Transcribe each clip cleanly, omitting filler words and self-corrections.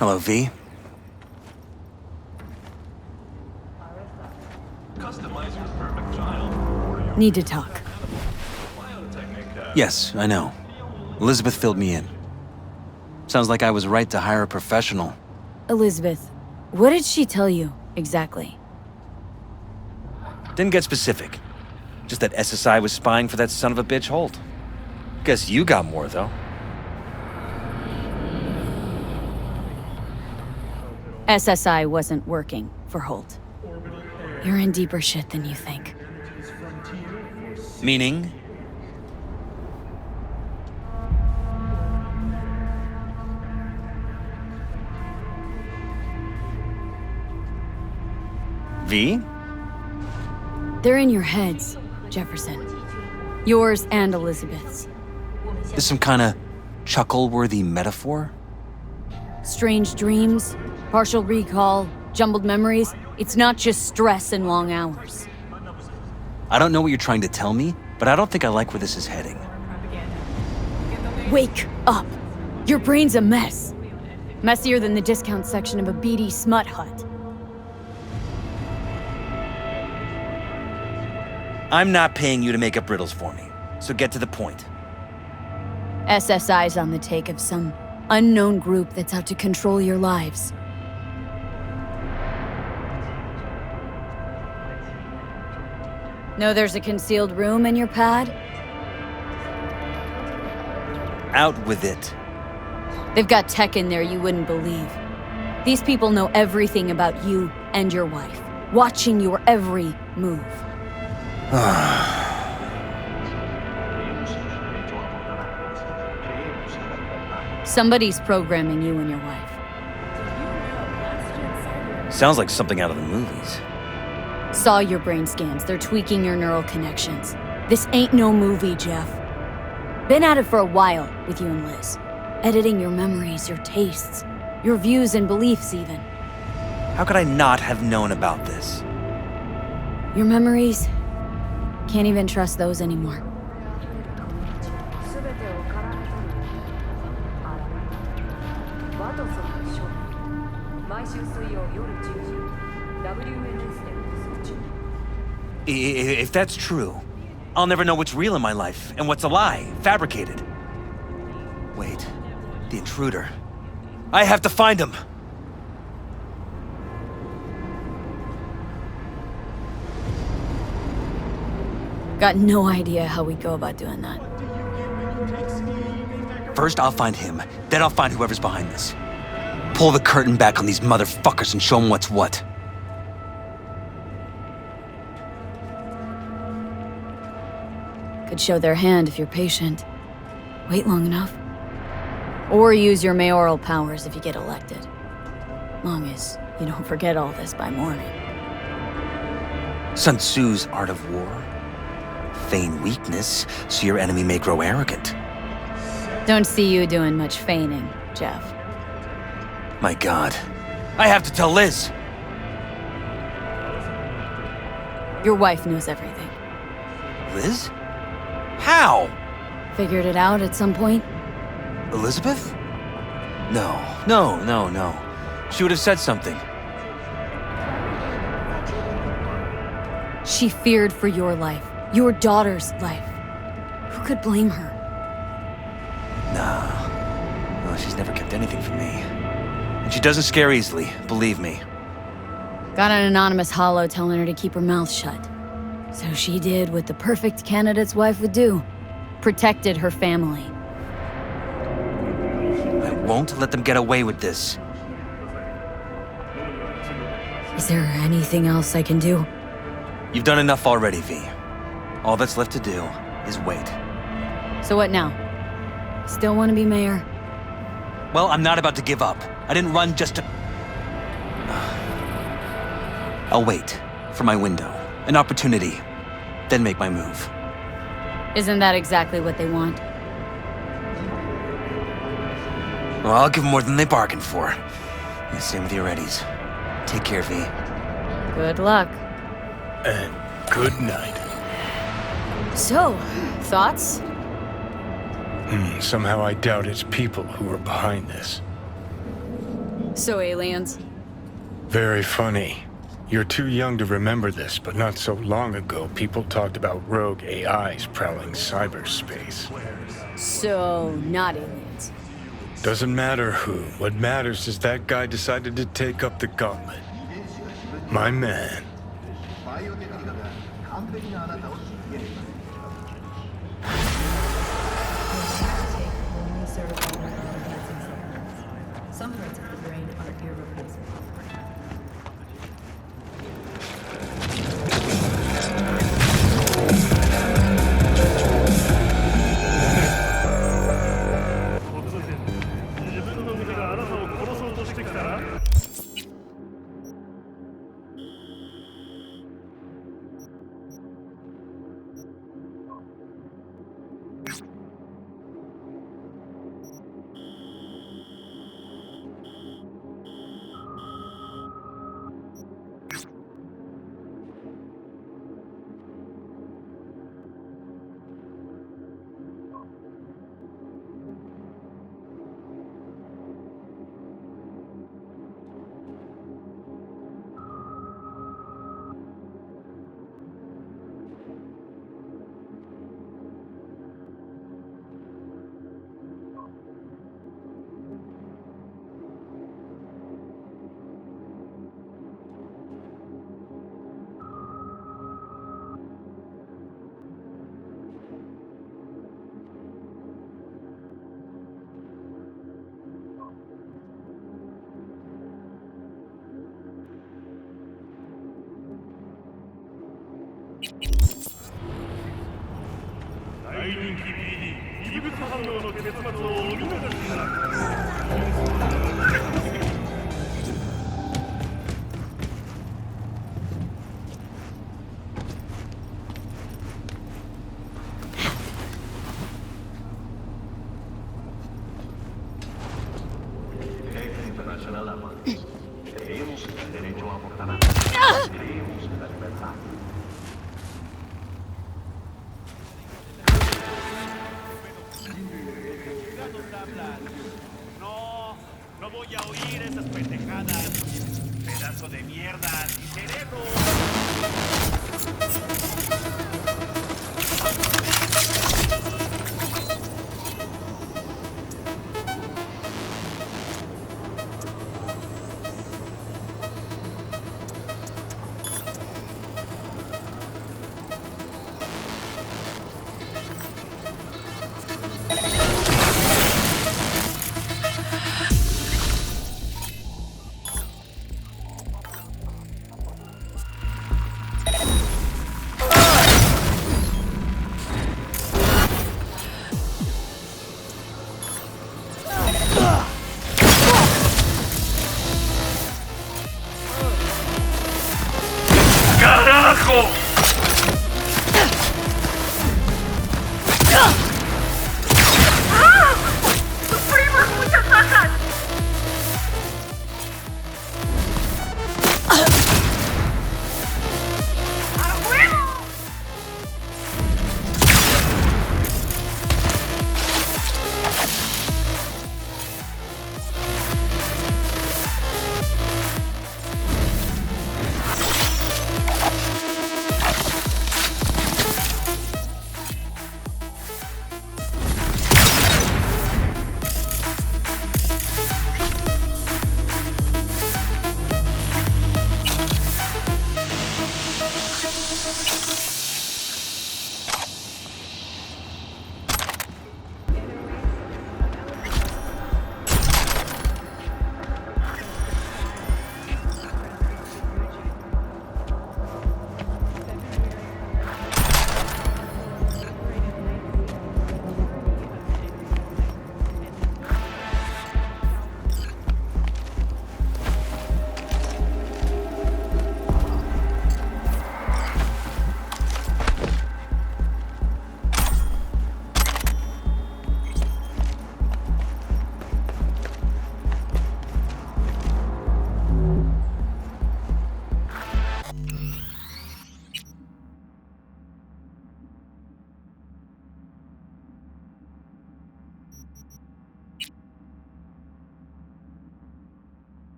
Hello, V. Need to talk. Yes, I know. Elizabeth filled me in. Sounds like I was right to hire a professional. Elizabeth, what did she tell you, exactly? Didn't get specific. Just that SSI was spying for that son of a bitch Holt. Guess you got more, though. SSI wasn't working for Holt. You're in deeper shit than you think. Meaning? V? They're in your heads, Jefferson. Yours and Elizabeth's. This some kind of chuckle-worthy metaphor? Strange dreams, partial recall, jumbled memories. It's not just stress and long hours. I don't know what you're trying to tell me, but I don't think I like where this is heading. Wake up! Your brain's a mess. Messier than the discount section of a beady smut hut. I'm not paying you to make up riddles for me, so get to the point. SSI's on the take of some unknown group that's out to control your lives. Know there's a concealed room in your pad? Out with it. They've got tech in there you wouldn't believe. These people know everything about you and your wife, watching your every move. Somebody's programming you and your wife. Sounds like something out of the movies. Saw your brain scans. They're tweaking your neural connections. This ain't no movie, Jeff. Been at it for a while with you and Liz. Editing your memories, your tastes, your views and beliefs even. How could I not have known about this? Your memories? Can't even trust those anymore. If that's true, I'll never know what's real in my life and what's a lie, fabricated. Wait, the intruder. I have to find him! Got no idea how we go about doing that. First, I'll find him, then I'll find whoever's behind this. Pull the curtain back on these motherfuckers and show them what's what. Could show their hand if you're patient. Wait long enough. Or use your mayoral powers if you get elected. Long as you don't forget all this by morning. Sun Tzu's art of war. Feign weakness, so your enemy may grow arrogant. Don't see you doing much feigning, Jeff. My God. I have to tell Liz! Your wife knows everything. Liz? How? Figured it out at some point? Elizabeth? No. She would have said something. She feared for your life. Your daughter's life. Who could blame her? Nah. No, she's never kept anything from me. And she doesn't scare easily, believe me. Got an anonymous holo telling her to keep her mouth shut. So she did what the perfect candidate's wife would do. Protected her family. I won't let them get away with this. Is there anything else I can do? You've done enough already, V. All that's left to do is wait. So what now? Still want to be mayor? Well, I'm not about to give up. I didn't run just to... I'll wait for my window, an opportunity, then make my move. Isn't that exactly what they want? Well, I'll give them more than they bargained for. Yeah, same with your Eddies. Take care, V. Good luck. And good night. So, thoughts? Somehow I doubt it's people who are behind this. So aliens? Very funny. You're too young to remember this, but not so long ago, people talked about rogue AIs prowling cyberspace. So, not aliens. Doesn't matter who. What matters is that guy decided to take up the gauntlet. My man. Some parts of the brain are irreplaceable. Creemos en el derecho a abortar. Creemos en la libertad. No, no voy a oír esas pendejadas. Pedazo de mierda, mi cerebro.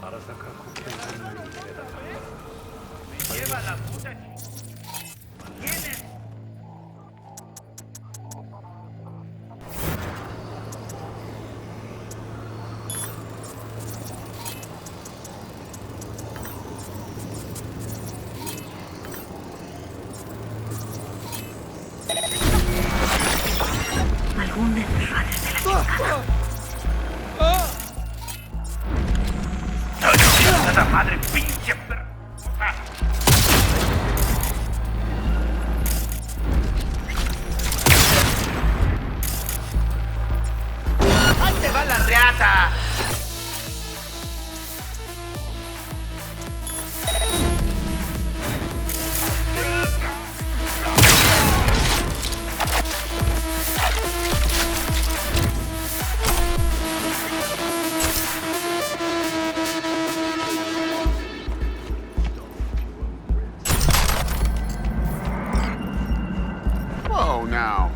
Me lleva la puta. ¿Quién es? ¡Esa madre pinche perra! ¡Ahí te va la reata! Whoa, now.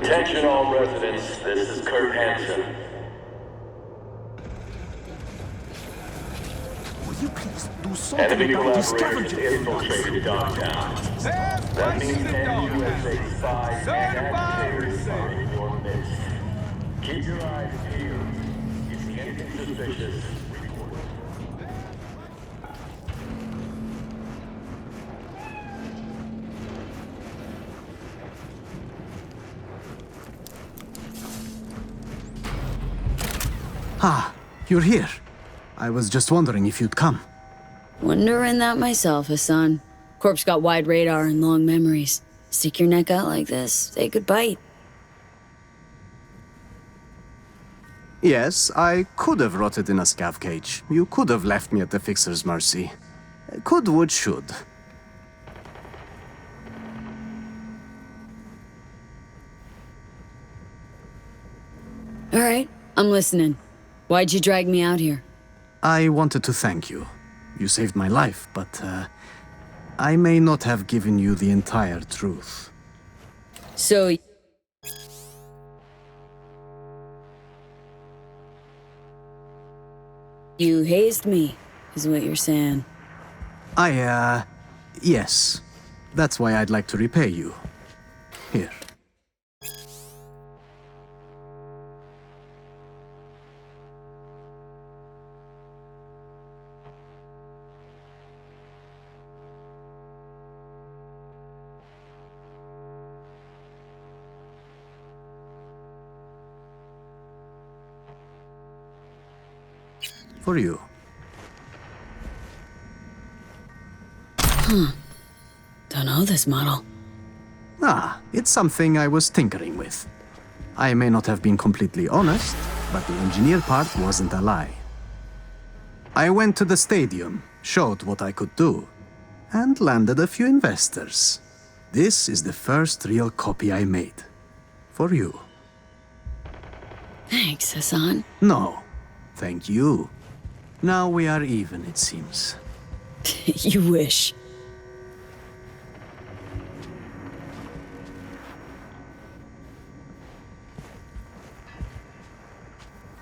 Attention all residents, this is Kurt Hansen. Will you please do something Enemy about this collaborators scavenger? infiltrated downtown. That means NUSA spies and agitators are in your midst. Keep your eyes peeled. If you see anything suspicious, report it. Ah, you're here. I was just wondering if you'd come. Wondering that myself, Hassan. Corp's got wide radar and long memories. Stick your neck out like this, they could bite. Yes, I could have rotted in a scav cage. You could have left me at the Fixer's mercy. Could, would, should. All right, I'm listening. Why'd you drag me out here? I wanted to thank you. You saved my life, but I may not have given you the entire truth. So... you hazed me, is what you're saying. Yes. That's why I'd like to repay you. Here. For you. Don't know this model. Ah, it's something I was tinkering with. I may not have been completely honest, but the engineer part wasn't a lie. I went to the stadium, showed what I could do, and landed a few investors. This is the first real copy I made. For you. Thanks, Hassan. No, thank you. Now we are even, it seems. You wish.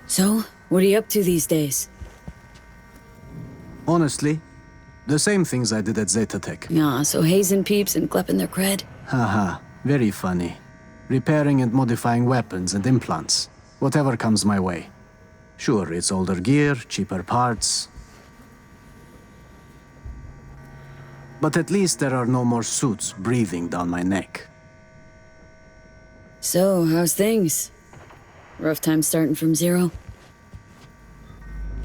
So, what are you up to these days? Honestly, the same things I did at Zeta Tech. Yeah, so hazing peeps and klepping their cred? Haha, very funny. Repairing and modifying weapons and implants. Whatever comes my way. Sure, it's older gear, cheaper parts. But at least there are no more suits breathing down my neck. So, how's things? Rough time starting from zero?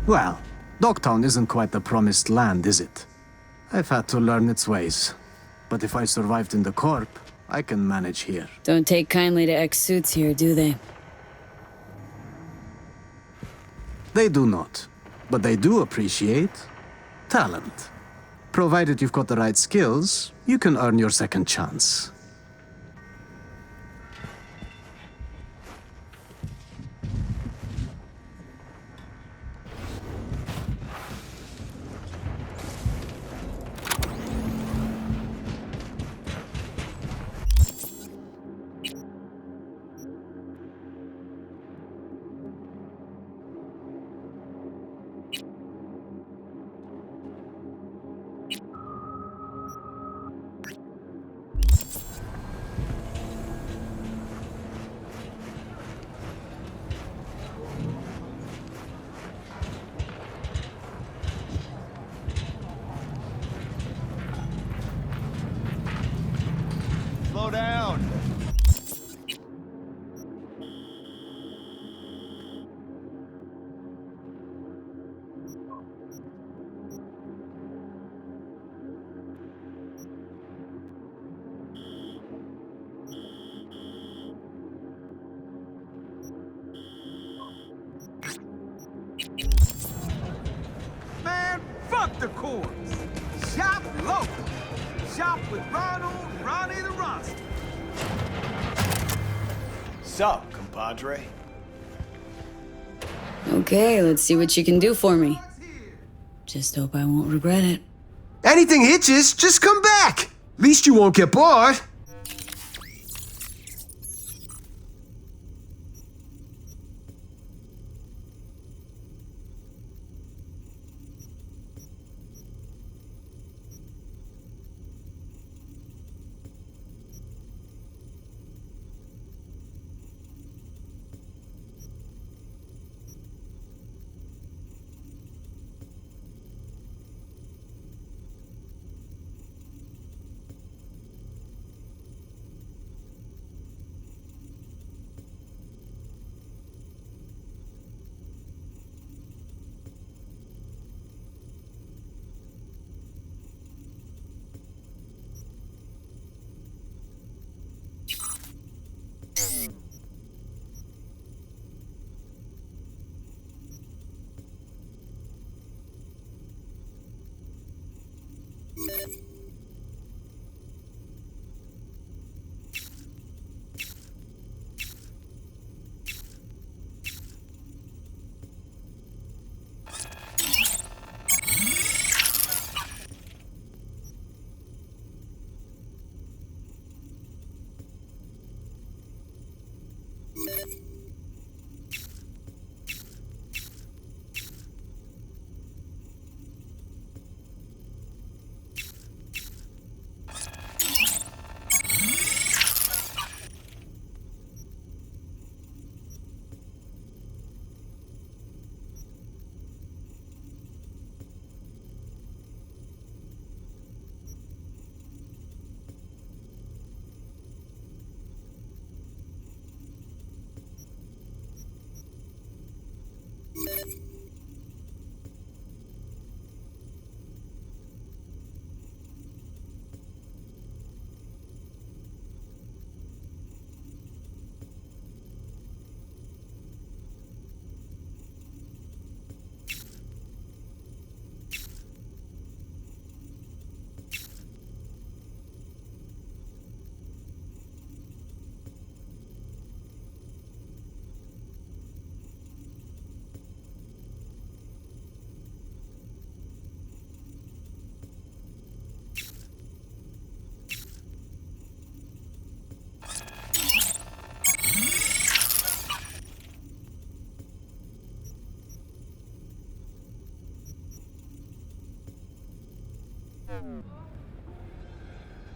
Well, Dogtown isn't quite the promised land, is it? I've had to learn its ways. But if I survived in the Corp, I can manage here. Don't take kindly to ex-suits here, do they? They do not. But they do appreciate talent. Provided you've got the right skills, you can earn your second chance. Slow down. Man, fuck the Corps. Shop local. Shop with Ronnie the Roster. Sup, compadre? Okay, let's see what you can do for me. Just hope I won't regret it. Anything hitches, just come back. Least you won't get bored.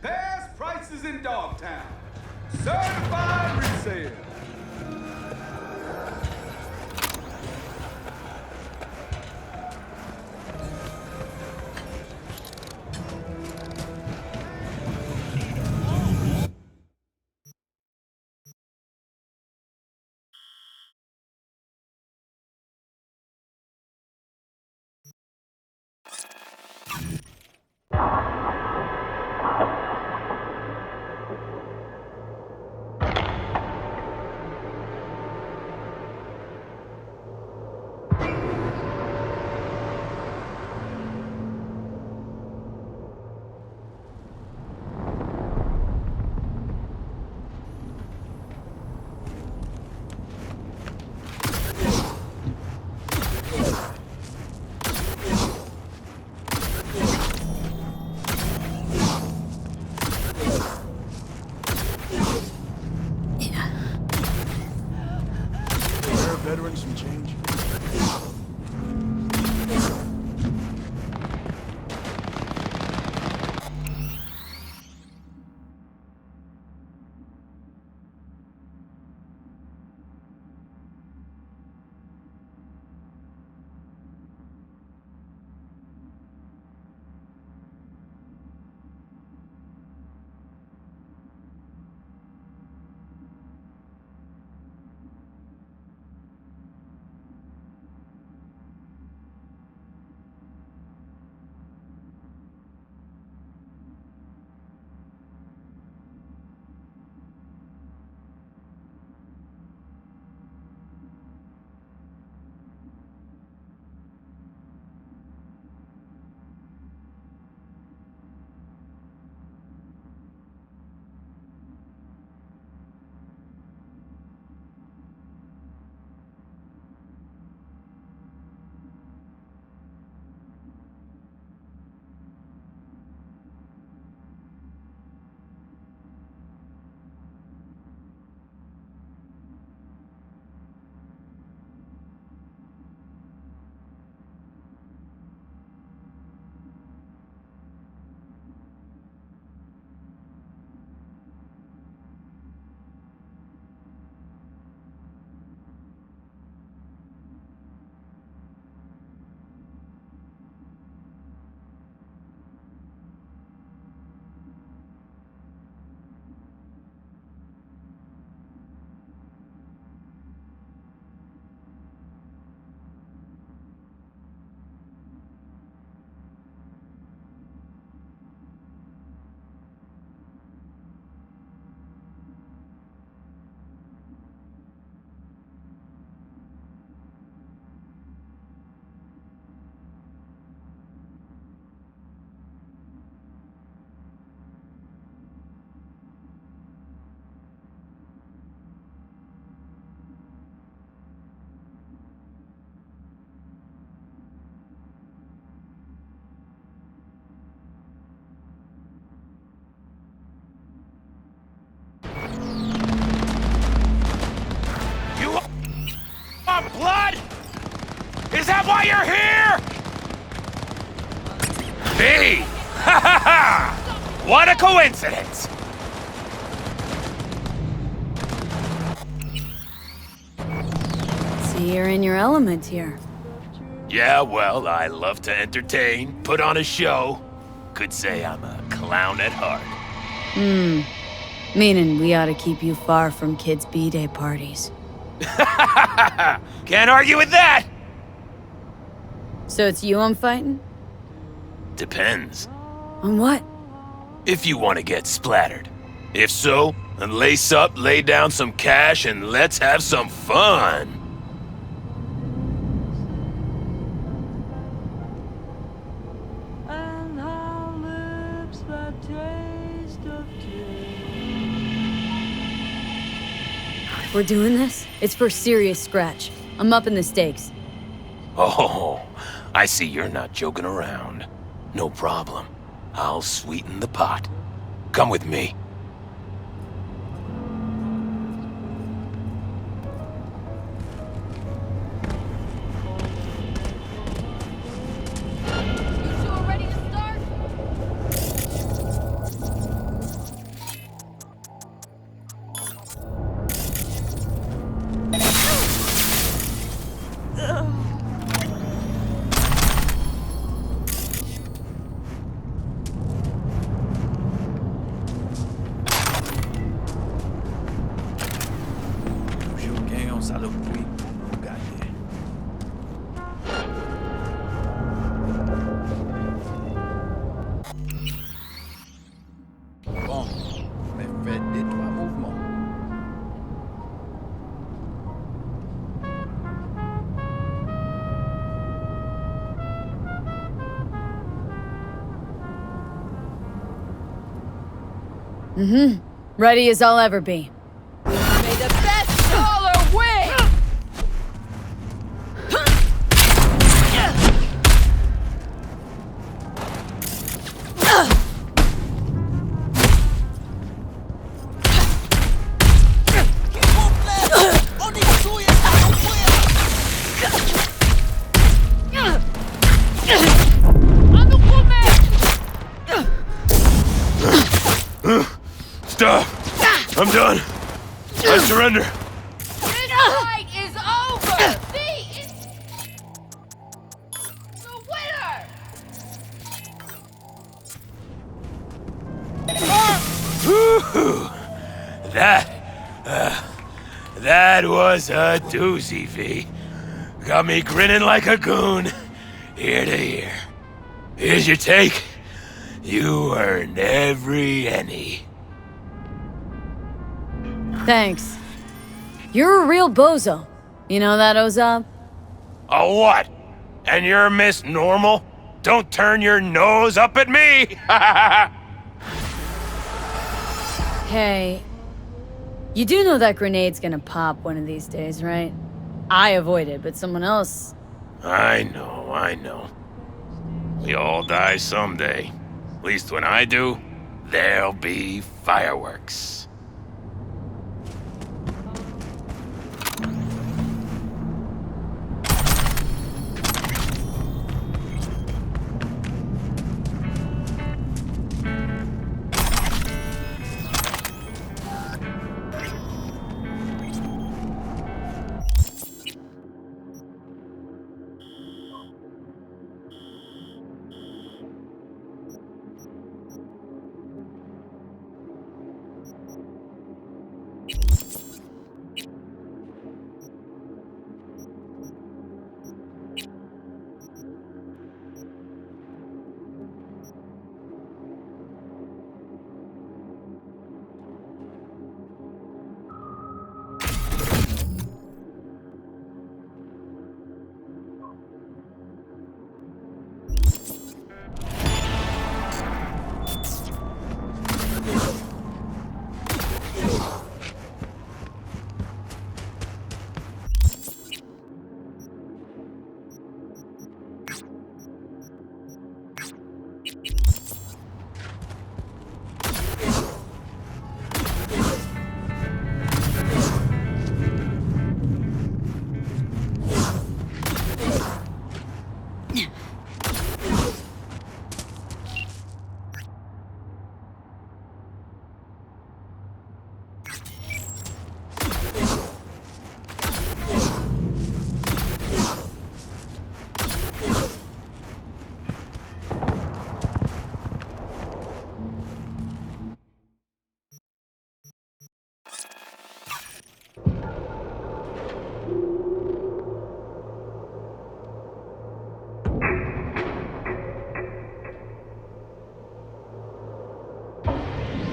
Best prices in Dogtown. Certified resale. Veterans some change? blood? Is that why you're here? Me! Ha ha ha! What a coincidence! See, you're in your element here. Yeah, well, I love to entertain, put on a show. Could say I'm a clown at heart. Meaning we ought to keep you far from kids' B-Day parties. Can't argue with that! So it's you I'm fighting? Depends. On what? If you want to get splattered. If so, then lace up, lay down some cash, and let's have some fun. We're doing this? It's for serious scratch. I'm upping the stakes. Oh, I see you're not joking around. No problem. I'll sweeten the pot. Come with me. Ready as I'll ever be. May the best dollar win! Stop! I'm done. I surrender. This fight is over! The winner! Whew. That was a doozy, V. Got me grinning like a goon, ear to ear. Here's your take. You earned every penny. Thanks. You're a real bozo. You know that, Ozab? A what? And you're Miss Normal? Don't turn your nose up at me! Hey, you do know that grenade's gonna pop one of these days, right? I avoided, but someone else... I know. We all die someday. At least when I do, there'll be fireworks.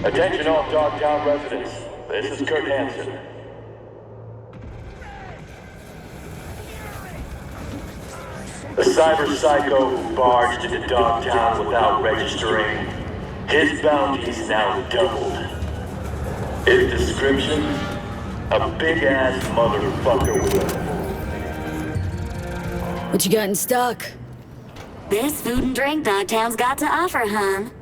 Attention all Dogtown residents. This is Kurt Hansen. A cyber psycho who barged into Dogtown without registering. His bounty is now doubled. His description? A big-ass motherfucker with a... What you got in stock? Best food and drink Dogtown's got to offer, hon.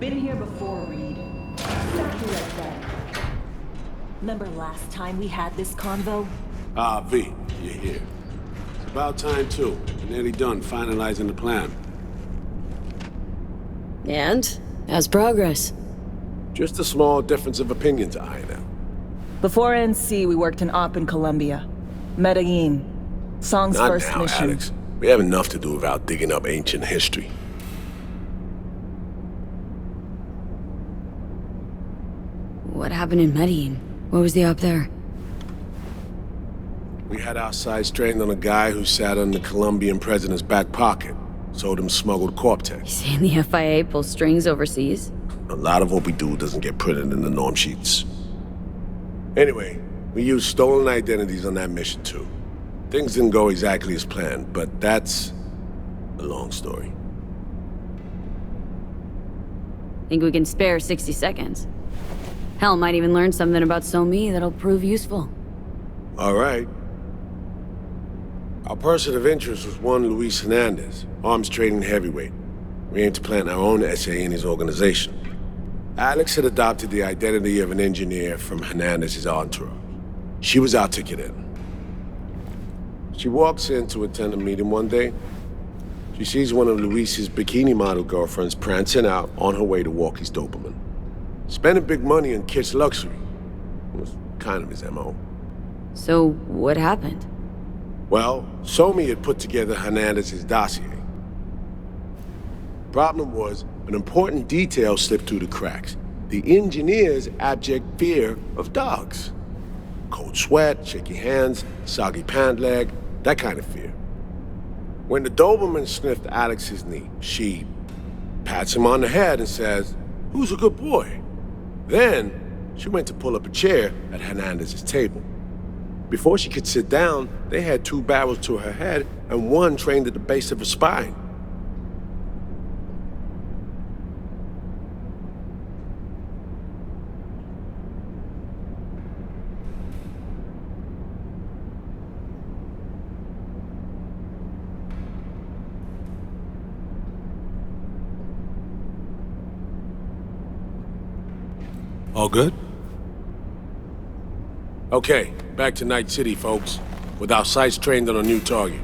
Been here before, Reed. Exactly like that. Remember last time we had this convo? Ah, V, you're here. It's about time, too. We're nearly done finalizing the plan. And? How's progress? Just a small difference of opinion to iron out. Before NC, we worked in Op in Colombia. Medellin. Song's Not first now, mission. Alex. We have enough to do without digging up ancient history. What happened in Medellin? What was the op there? We had our sights trained on a guy who sat on the Colombian president's back pocket. Sold him smuggled Corp-Tech. You saying the FIA pulls strings overseas? A lot of what we do doesn't get printed in the norm sheets. Anyway, we used stolen identities on that mission too. Things didn't go exactly as planned, but that's a long story. Think we can spare 60 seconds? Hell, might even learn something about So-Me that'll prove useful. All right. Our person of interest was one Luis Hernandez, arms trading heavyweight. We aim to plant our own SA in his organization. Alex had adopted the identity of an engineer from Hernandez's entourage. She was our ticket in. She walks in to attend a meeting one day. She sees one of Luis's bikini model girlfriends prancing out on her way to walk his Doberman. Spending big money on kitsch luxury was kind of his MO. So, what happened? Well, So-Me had put together Hernandez's dossier. Problem was, an important detail slipped through the cracks. The engineer's abject fear of dogs. Cold sweat, shaky hands, soggy pant leg, that kind of fear. When the Doberman sniffed Alex's knee, she pats him on the head and says, "Who's a good boy?" Then, she went to pull up a chair at Hernandez's table. Before she could sit down, they had 2 barrels to her head and one trained at the base of her spine. All good? Okay, back to Night City, folks. With our sights trained on a new target.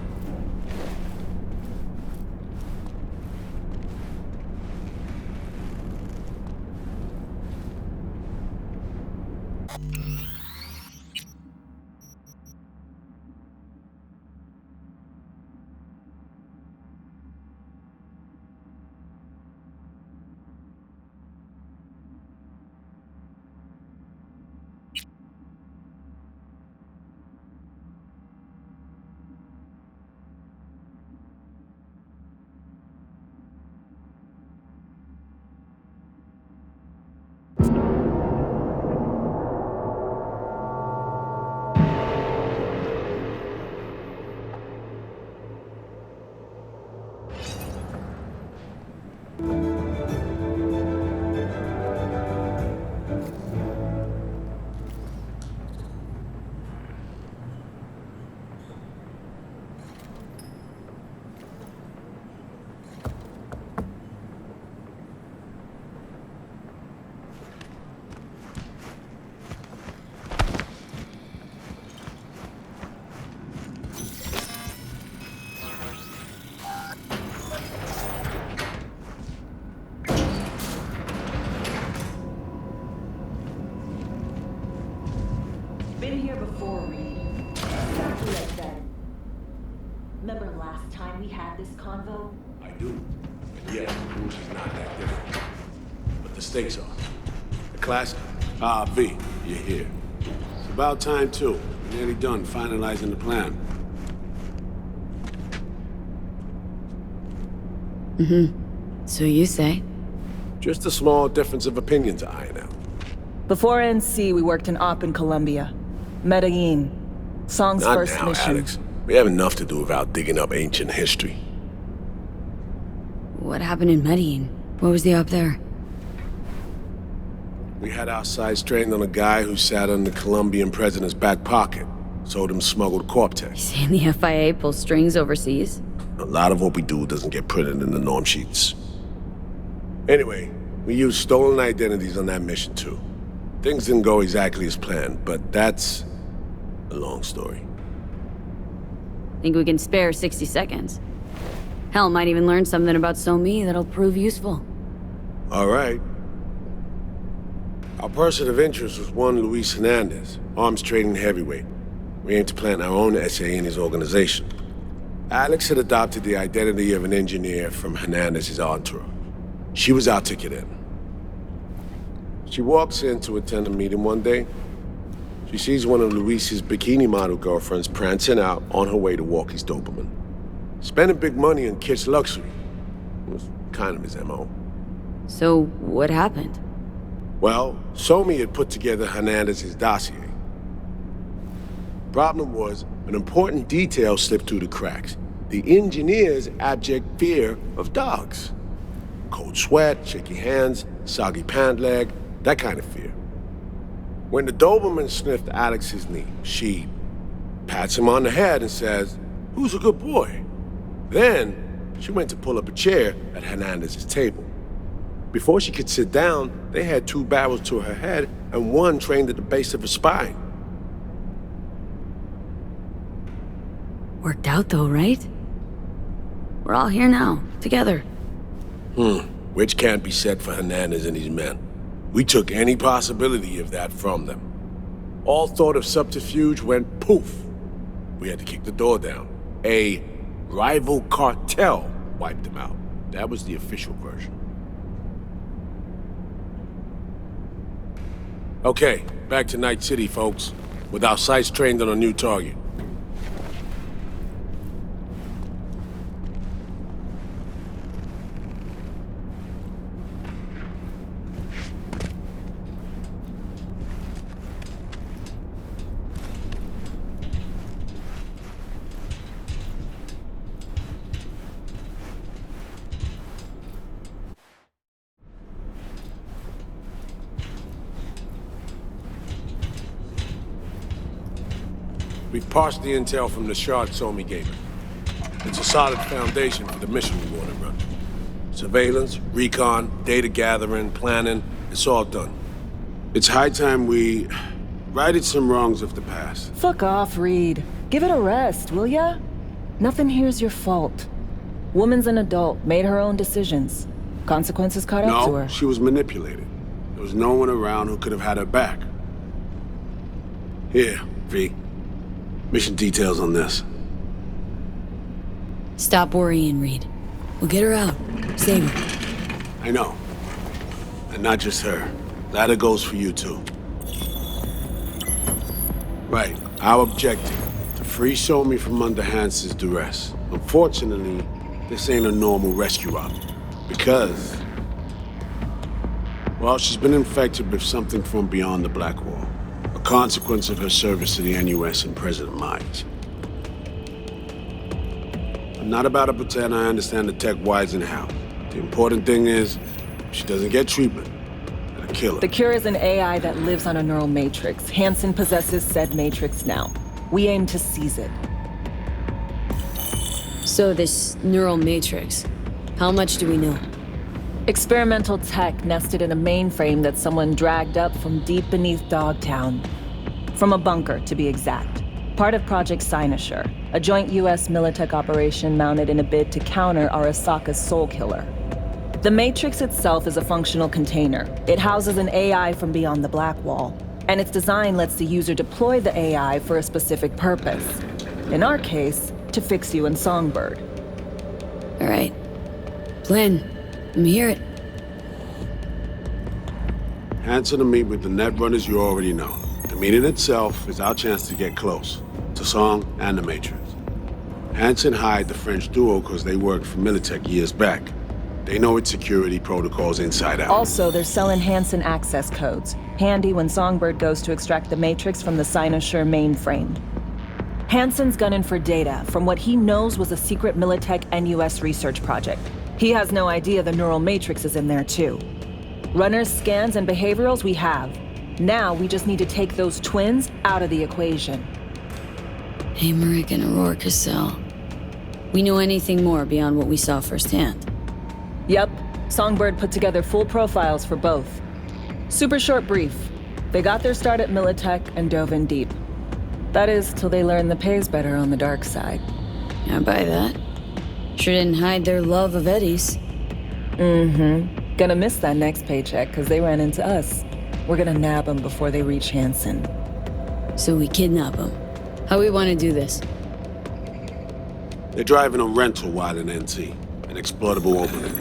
here before, Reed. Exactly like that. Remember last time we had this convo? I do. And yeah, the rules is not that different. But the stakes are. The classic. V, you're here. It's about time, too. We're nearly done finalizing the plan. So you say? Just a small difference of opinion to iron out. Before NC, we worked in Op in Colombia. Medellin. Song's Not first now, mission. Alex. We have enough to do without digging up ancient history. What happened in Medellin? What was the up there? We had our sights trained on a guy who sat in the Colombian president's back pocket. Sold him smuggled Corp-Tech. Saying the FIA pulls strings overseas? A lot of what we do doesn't get printed in the norm sheets. Anyway, we used stolen identities on that mission too. Things didn't go exactly as planned, but that's a long story. Think we can spare 60 seconds? Hell, might even learn something about So-Me that'll prove useful. All right. Our person of interest was one Luis Hernandez, arms trading heavyweight. We aim to plant our own SA in his organization. Alex had adopted the identity of an engineer from Hernandez's entourage. She was our ticket in. She walks in to attend a meeting one day. She sees one of Luis's bikini model girlfriends prancing out on her way to walk his Doberman. Spending big money on kitsch luxury. It was kind of his MO. So, what happened? Well, So-Me had put together Hernandez's dossier. Problem was, an important detail slipped through the cracks. The engineer's abject fear of dogs. Cold sweat, shaky hands, soggy pant leg, that kind of fear. When the Doberman sniffed Alex's knee, she pats him on the head and says, "Who's a good boy?" Then, she went to pull up a chair at Hernandez's table. Before she could sit down, they had 2 barrels to her head and one trained at the base of her spine. Worked out though, right? We're all here now, together. Which can't be said for Hernandez and his men. We took any possibility of that from them. All thought of subterfuge went poof. We had to kick the door down. A rival cartel wiped them out. That was the official version. Okay, back to Night City, folks. With our sights trained on a new target. We've parsed the intel from the shard So-Me gave us. It's a solid foundation for the mission we want to run. Surveillance, recon, data gathering, planning, it's all done. It's high time we righted some wrongs of the past. Fuck off, Reed. Give it a rest, will ya? Nothing here's your fault. Woman's an adult, made her own decisions. Consequences caught up to No, her. she was manipulated. There was no one around who could have had her back. Here, V. Mission details on this. Stop worrying, Reed. We'll get her out. Save her. I know. And not just her. That goes for you, too. Right. Our objective. To free So-Me from under Hansen's duress. Unfortunately, this ain't a normal rescue op. Because... well, she's been infected with something from beyond the Black Wall. A consequence of her service to the NUS and President Mines. I'm not about to pretend I understand the tech whys and how. The important thing is, if she doesn't get treatment, it'll kill her. The cure is an AI that lives on a neural matrix. Hansen possesses said matrix now. We aim to seize it. So this neural matrix, how much do we know? Experimental tech nested in a mainframe that someone dragged up from deep beneath Dogtown. From a bunker, to be exact. Part of Project Cynosure, a joint US Militech operation mounted in a bid to counter Arasaka's Soul Killer. The Matrix itself is a functional container. It houses an AI from beyond the Black Wall. And its design lets the user deploy the AI for a specific purpose. In our case, to fix you and Songbird. All right. Plan. Let me hear it. Hanson to meet with the Netrunners you already know. The meeting itself is our chance to get close to Song and the Matrix. Hanson hired the French duo because they worked for Militech years back. They know its security protocols inside out. Also, they're selling Hanson access codes. Handy when Songbird goes to extract the Matrix from the Cynosure mainframe. Hanson's gunning for data from what he knows was a secret Militech and US research project. He has no idea the neural matrix is in there too. Runners, scans, and behaviorals we have. Now we just need to take those twins out of the equation. Emmerich and Aurora Cassell. We know anything more beyond what we saw firsthand? Yep. Songbird put together full profiles for both. Super short brief. They got their start at Militech and dove in deep. That is, till they learned the pay's better on the dark side. I buy that. Sure didn't hide their love of Eddie's. Mm-hmm. Gonna miss that next paycheck, because they ran into us. We're gonna nab them before they reach Hanson. So we kidnap them. How we want to do this? They're driving a rental while in NT, an exploitable opening.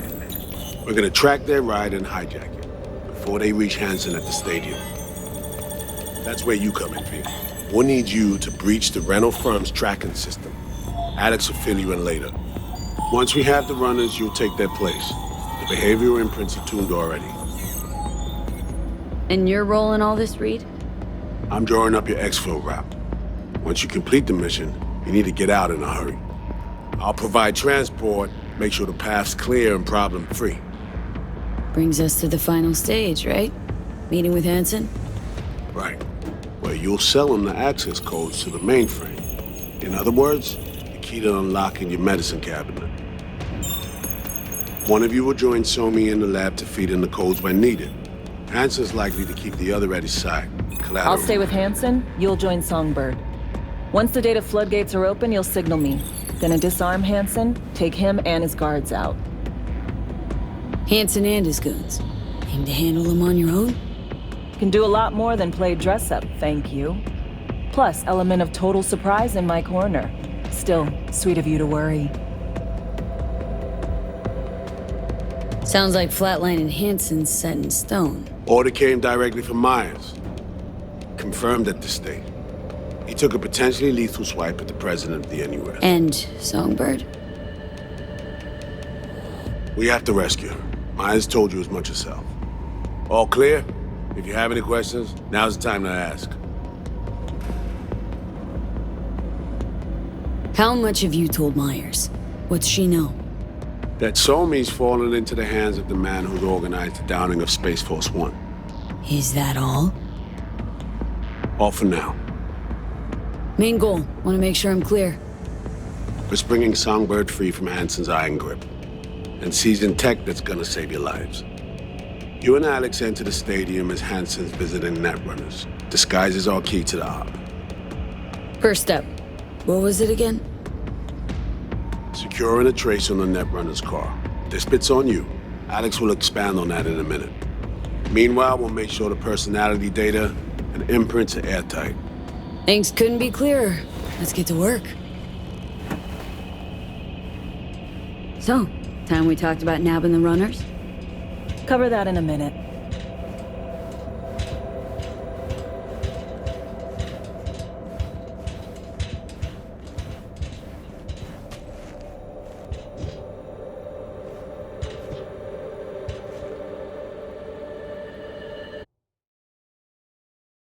We're gonna track their ride and hijack it before they reach Hanson at the stadium. That's where you come in, V. We'll need you to breach the rental firm's tracking system. Alex will fill you in later. Once we have the runners, you'll take their place. The behavioral imprints are tuned already. And your role in all this, Reed? I'm drawing up your exfil route. Once you complete the mission, you need to get out in a hurry. I'll provide transport, make sure the path's clear and problem-free. Brings us to the final stage, right? Meeting with Hanson? Right. Where you'll sell them the access codes to the mainframe. In other words, the key to unlocking your medicine cabinet. One of you will join Somi in the lab to feed in the codes when needed. Hanson's likely to keep the other at his side. Collateral. I'll stay with Hanson, you'll join Songbird. Once the data floodgates are open, you'll signal me. Gonna disarm Hanson, take him and his guards out. Hanson and his goons. Aim to handle them on your own? Can do a lot more than play dress-up, thank you. Plus, element of total surprise in my corner. Still, sweet of you to worry. Sounds like Flatline and Hanson's set in stone. Order came directly from Myers. Confirmed at the state. He took a potentially lethal swipe at the president of the NUS. And Songbird? We have to rescue her. Myers told you as much herself. All clear? If you have any questions, now's the time to ask. How much have you told Myers? What's she know? That Somi's fallen into the hands of the man who's organized the downing of Space Force One. Is that all? All for now. Main goal. Want to make sure I'm clear. It's bringing Songbird free from Hanson's iron grip. And seasoned tech that's gonna save your lives. You and Alex enter the stadium as Hanson's visiting Netrunners. Disguise is our key to the op. First step. What was it again? Securing a trace on the Netrunner's car. This bit's on you. Alex will expand on that in a minute. Meanwhile, we'll make sure the personality data and imprints are airtight. Things couldn't be clearer. Let's get to work. So, time we talked about nabbing the runners? Cover that in a minute.